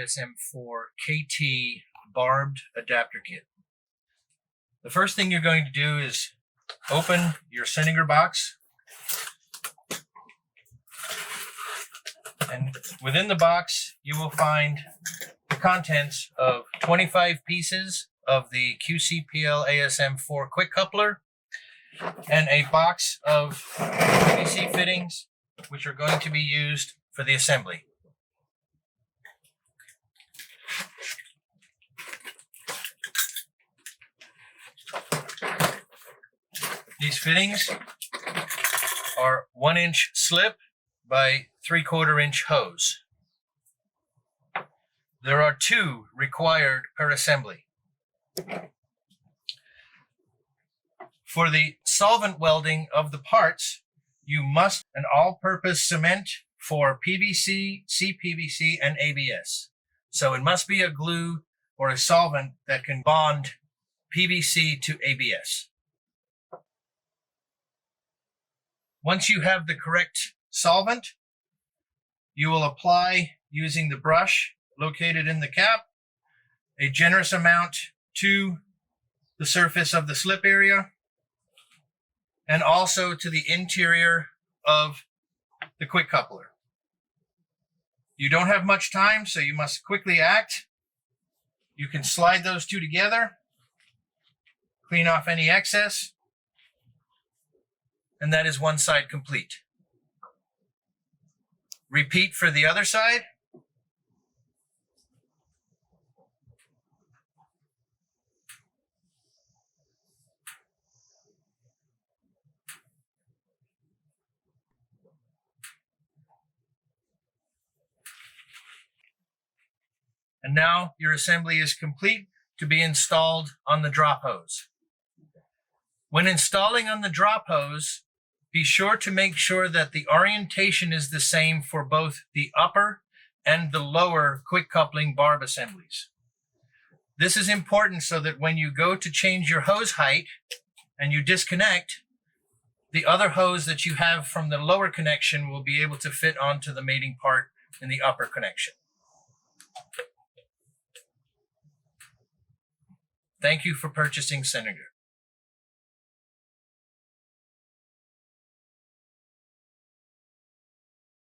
ASM4 KT barbed adapter kit. The first thing you're going to do is open your Senningers box. And within the box, you will find the contents of 25 pieces of the QCPL ASM4 quick coupler and a box of PVC fittings, which are going to be used for the assembly. These fittings are 1-inch slip by 3/4 inch hose. There are 2 required per assembly. For the solvent welding of the parts, you must an all-purpose cement for PVC, CPVC, and ABS. So it must be a glue or a solvent that can bond PVC to ABS. Once you have the correct solvent, you will apply using the brush located in the cap a generous amount to the surface of the slip area and also to the interior of the quick coupler. You don't have much time, so you must quickly act. You can slide those 2 together, clean off any excess, and that is one side complete. Repeat for the other side. And now your assembly is complete to be installed on the drop hose. When installing on the drop hose, be sure to make sure that the orientation is the same for both the upper and the lower quick coupling barb assemblies. This is important so that when you go to change your hose height and you disconnect, the other hose that you have from the lower connection will be able to fit onto the mating part in the upper connection. Thank you for purchasing Senningers.